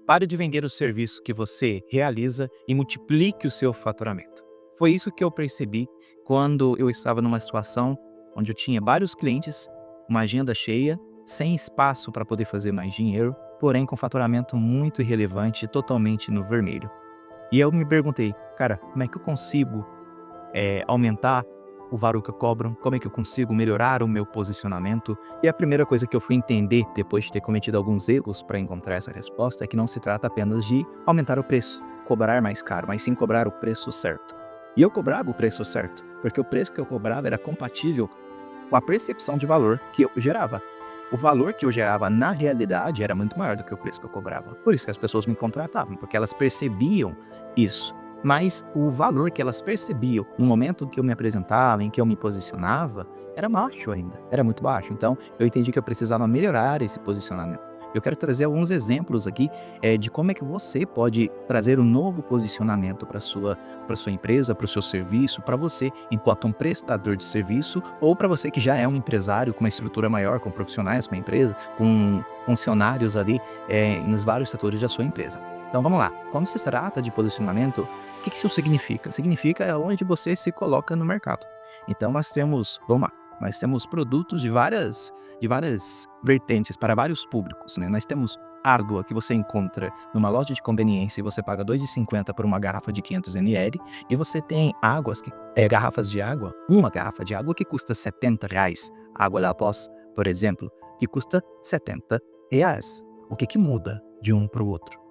Pare de vender o serviço que você realiza e multiplique o seu faturamento. Foi isso que eu percebi quando eu estava numa situação onde eu tinha vários clientes, uma agenda cheia, sem espaço para poder fazer mais dinheiro, porém com faturamento muito irrelevante, totalmente no vermelho. E eu me perguntei, cara, como é que eu consigo aumentar o valor que eu cobro, como é que eu consigo melhorar o meu posicionamento. E a primeira coisa que eu fui entender, depois de ter cometido alguns erros para encontrar essa resposta, é que não se trata apenas de aumentar o preço, cobrar mais caro, mas sim cobrar o preço certo. E eu cobrava o preço certo, porque o preço que eu cobrava era compatível com a percepção de valor que eu gerava. O valor que eu gerava na realidade era muito maior do que o preço que eu cobrava. Por isso que as pessoas me contratavam, porque elas percebiam isso. Mas o valor que elas percebiam no momento que eu me apresentava, em que eu me posicionava, era baixo ainda, era muito baixo. Então, eu entendi que eu precisava melhorar esse posicionamento. Eu quero trazer alguns exemplos aqui de como é que você pode trazer um novo posicionamento para sua empresa, para o seu serviço, para você enquanto um prestador de serviço ou para você que já é um empresário com uma estrutura maior, com profissionais, com uma empresa, com funcionários ali nos vários setores da sua empresa. Então vamos lá, quando se trata de posicionamento, o que isso significa? Significa onde você se coloca no mercado. Então vamos lá, nós temos produtos de várias vertentes para vários públicos, né? Nós temos água que você encontra numa loja de conveniência e você paga R$ 2,50 por uma garrafa de 500 ml, e você tem garrafas de água, uma garrafa de água que custa R$ 70, água da Voz, por exemplo, que custa R$ 70. O que muda de um para o outro?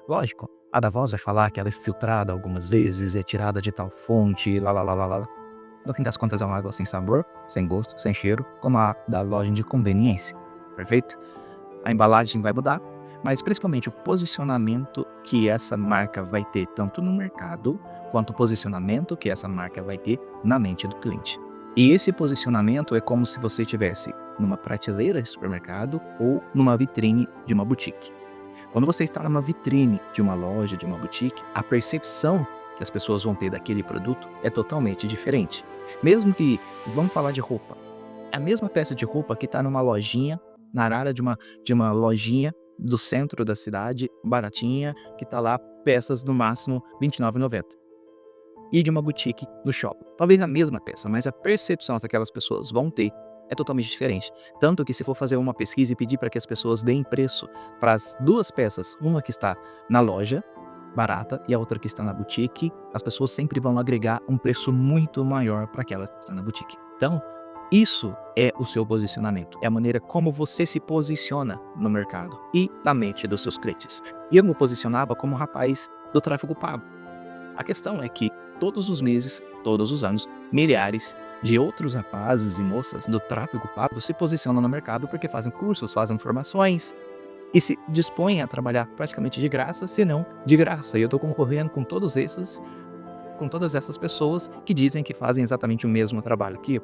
Lógico, a da Voz vai falar que ela é filtrada algumas vezes, é tirada de tal fonte, lá, lá, lá, lá, lá. No fim das contas é uma água sem sabor, sem gosto, sem cheiro, como a da loja de conveniência, perfeito? A embalagem vai mudar, mas principalmente o posicionamento que essa marca vai ter tanto no mercado, quanto o posicionamento que essa marca vai ter na mente do cliente. E esse posicionamento é como se você estivesse numa prateleira de supermercado ou numa vitrine de uma boutique. Quando você está numa vitrine de uma loja, de uma boutique, a percepção que as pessoas vão ter daquele produto é totalmente diferente. Mesmo que, vamos falar de roupa, é a mesma peça de roupa que está numa lojinha, na área de uma lojinha do centro da cidade, baratinha, que está lá peças no máximo R$ 29,90. E de uma boutique no shopping. Talvez a mesma peça, mas a percepção que aquelas pessoas vão ter é totalmente diferente. Tanto que se for fazer uma pesquisa e pedir para que as pessoas deem preço para as duas peças, uma que está na loja, barata, e a outra que está na boutique, as pessoas sempre vão agregar um preço muito maior para aquela que está na boutique. Então, isso é o seu posicionamento, é a maneira como você se posiciona no mercado e na mente dos seus clientes. E eu me posicionava como um rapaz do tráfego pago. A questão é que todos os meses, todos os anos, milhares de outros rapazes e moças do tráfego pago se posicionam no mercado porque fazem cursos, fazem formações e se dispõem a trabalhar praticamente de graça, se não de graça. E eu estou concorrendo com todas essas pessoas que dizem que fazem exatamente o mesmo trabalho que eu.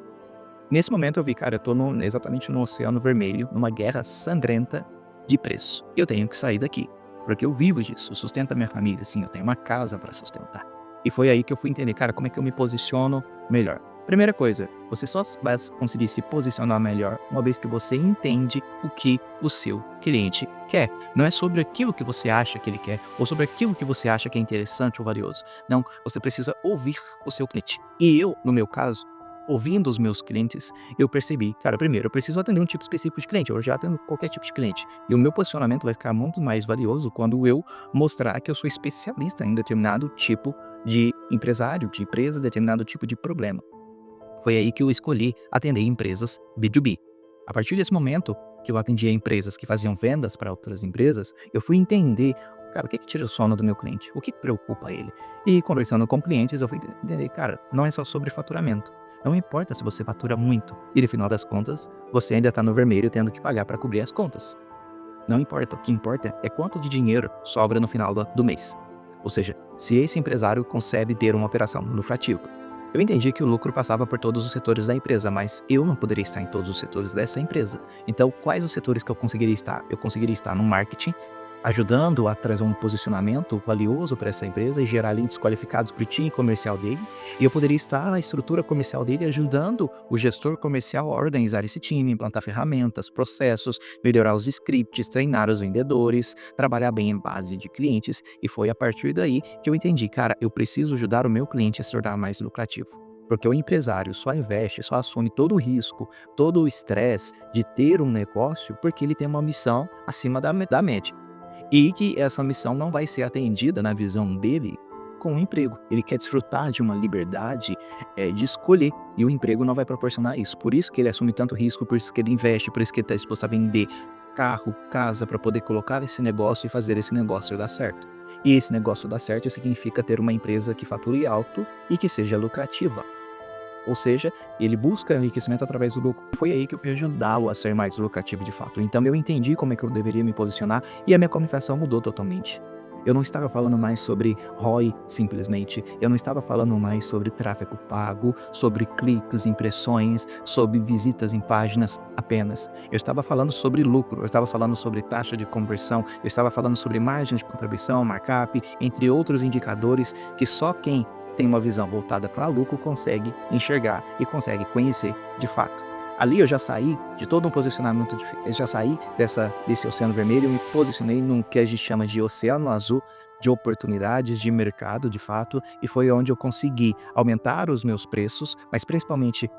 Nesse momento eu vi, cara, eu estou exatamente no oceano vermelho, numa guerra sangrenta de preço. Eu tenho que sair daqui, porque eu vivo disso, eu sustento a minha família, sim, eu tenho uma casa para sustentar. E foi aí que eu fui entender, cara, como é que eu me posiciono melhor. Primeira coisa, você só vai conseguir se posicionar melhor uma vez que você entende o que o seu cliente quer. Não é sobre aquilo que você acha que ele quer ou sobre aquilo que você acha que é interessante ou valioso. Não, você precisa ouvir o seu cliente. E eu, no meu caso, ouvindo os meus clientes, eu percebi, cara, primeiro, eu preciso atender um tipo específico de cliente, eu já atendo qualquer tipo de cliente. E o meu posicionamento vai ficar muito mais valioso quando eu mostrar que eu sou especialista em determinado tipo de empresário, de empresa, determinado tipo de problema. Foi aí que eu escolhi atender empresas B2B. A partir desse momento que eu atendia empresas que faziam vendas para outras empresas, eu fui entender, cara, o que tira o sono do meu cliente? O que preocupa ele? E conversando com clientes, eu fui entender, cara, não é só sobre faturamento. Não importa se você fatura muito e no final das contas, você ainda está no vermelho tendo que pagar para cobrir as contas. Não importa, o que importa é quanto de dinheiro sobra no final do mês. Ou seja, se esse empresário consegue ter uma operação lucrativa. Eu entendi que o lucro passava por todos os setores da empresa, mas eu não poderia estar em todos os setores dessa empresa. Então, quais os setores que eu conseguiria estar? Eu conseguiria estar no marketing, ajudando a trazer um posicionamento valioso para essa empresa e gerar leads qualificados para o time comercial dele. E eu poderia estar na estrutura comercial dele ajudando o gestor comercial a organizar esse time, implantar ferramentas, processos, melhorar os scripts, treinar os vendedores, trabalhar bem em base de clientes. E foi a partir daí que eu entendi, cara, eu preciso ajudar o meu cliente a se tornar mais lucrativo. Porque o empresário só investe, só assume todo o risco, todo o estresse de ter um negócio porque ele tem uma missão acima da média. E que essa missão não vai ser atendida na visão dele com o emprego. Ele quer desfrutar de uma liberdade, de escolher, e o emprego não vai proporcionar isso. Por isso que ele assume tanto risco, por isso que ele investe, por isso que ele está disposto a vender carro, casa, para poder colocar esse negócio e fazer esse negócio dar certo. E esse negócio dar certo significa ter uma empresa que fature alto e que seja lucrativa. Ou seja, ele busca enriquecimento através do lucro. Foi aí que eu fui ajudá-lo a ser mais lucrativo de fato. Então eu entendi como é que eu deveria me posicionar e a minha comunicação mudou totalmente. Eu não estava falando mais sobre ROI simplesmente, eu não estava falando mais sobre tráfego pago, sobre cliques, impressões, sobre visitas em páginas apenas. Eu estava falando sobre lucro, eu estava falando sobre taxa de conversão, eu estava falando sobre margem de contribuição, markup, entre outros indicadores que só quem tem uma visão voltada para lucro consegue enxergar e consegue conhecer de fato. Ali eu já saí de todo um posicionamento, eu já saí desse oceano vermelho e me posicionei num que a gente chama de oceano azul, de oportunidades de mercado de fato, e foi onde eu consegui aumentar os meus preços, mas principalmente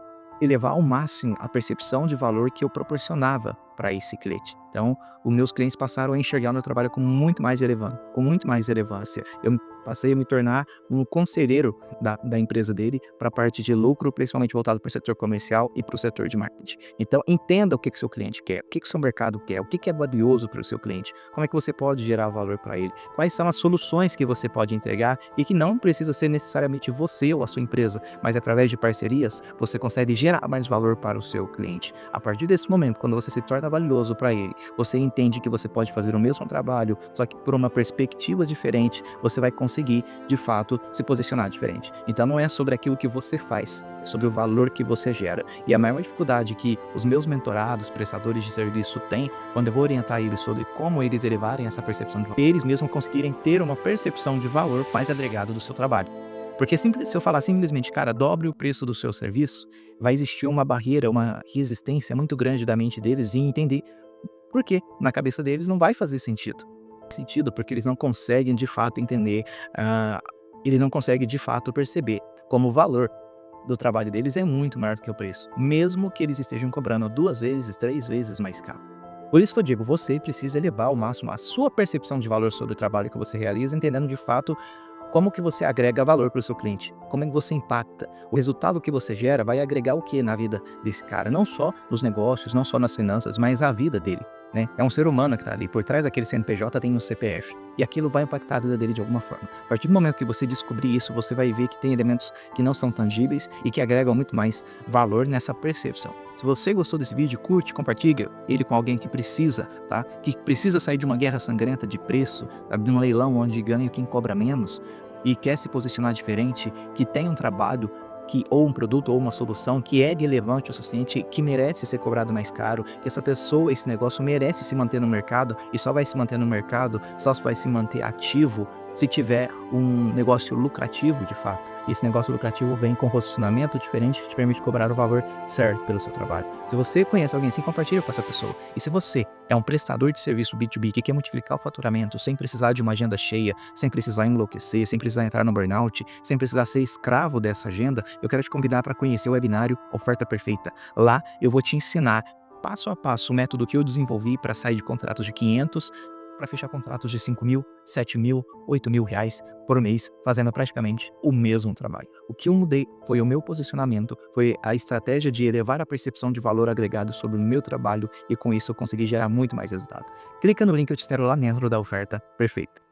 elevar ao máximo a percepção de valor que eu proporcionava para esse cliente. Então, os meus clientes passaram a enxergar o meu trabalho com muito mais relevância. Eu passei a me tornar um conselheiro da empresa dele para a parte de lucro, principalmente voltado para o setor comercial e para o setor de marketing. Então, entenda o que seu cliente quer, o que seu mercado quer, o que é valioso para o seu cliente, como é que você pode gerar valor para ele, quais são as soluções que você pode entregar e que não precisa ser necessariamente você ou a sua empresa, mas através de parcerias você consegue gerar mais valor para o seu cliente. A partir desse momento, quando você se torna valioso para ele, você entende que você pode fazer o mesmo trabalho, só que por uma perspectiva diferente, você vai conseguir, de fato, se posicionar diferente. Então não é sobre aquilo que você faz, é sobre o valor que você gera. E a maior dificuldade que os meus mentorados, prestadores de serviço têm, quando eu vou orientar eles sobre como eles elevarem essa percepção de valor, eles mesmos conseguirem ter uma percepção de valor mais agregado do seu trabalho. Porque se eu falar simplesmente, cara, dobre o preço do seu serviço, vai existir uma barreira, uma resistência muito grande da mente deles em entender por quê. Na cabeça deles não vai fazer sentido. Sentido porque eles não conseguem de fato entender, ah, ele não consegue de fato perceber como o valor do trabalho deles é muito maior do que o preço, mesmo que eles estejam cobrando 2 vezes, 3 vezes mais caro. Por isso que eu digo, você precisa elevar ao máximo a sua percepção de valor sobre o trabalho que você realiza, entendendo de fato como que você agrega valor para o seu cliente, como é que você impacta. O resultado que você gera vai agregar o que na vida desse cara, não só nos negócios, não só nas finanças, mas a vida dele, né? É um ser humano que está ali, por trás daquele CNPJ tem um CPF, e aquilo vai impactar a vida dele de alguma forma. A partir do momento que você descobrir isso, você vai ver que tem elementos que não são tangíveis e que agregam muito mais valor nessa percepção. Se você gostou desse vídeo, curte, compartilha ele com alguém que precisa, tá? Que precisa sair de uma guerra sangrenta de preço, sabe? De um leilão onde ganha quem cobra menos, e quer se posicionar diferente, que tem um trabalho ou um produto ou uma solução que é relevante o suficiente, que merece ser cobrado mais caro, que essa pessoa, esse negócio merece se manter no mercado e só vai se manter no mercado, só vai se manter ativo se tiver um negócio lucrativo de fato. E esse negócio lucrativo vem com um posicionamento diferente que te permite cobrar o valor certo pelo seu trabalho. Se você conhece alguém assim, compartilha com essa pessoa. E se você é um prestador de serviço B2B que quer multiplicar o faturamento sem precisar de uma agenda cheia, sem precisar enlouquecer, sem precisar entrar no burnout, sem precisar ser escravo dessa agenda, eu quero te convidar para conhecer o webinário Oferta Perfeita. Lá eu vou te ensinar passo a passo o método que eu desenvolvi para sair de contratos de 500 para fechar contratos de 5 mil, 7 mil, 8 mil reais por mês, fazendo praticamente o mesmo trabalho. O que eu mudei foi o meu posicionamento, foi a estratégia de elevar a percepção de valor agregado sobre o meu trabalho e com isso eu consegui gerar muito mais resultado. Clica no link que eu te espero lá dentro da Oferta Perfeita.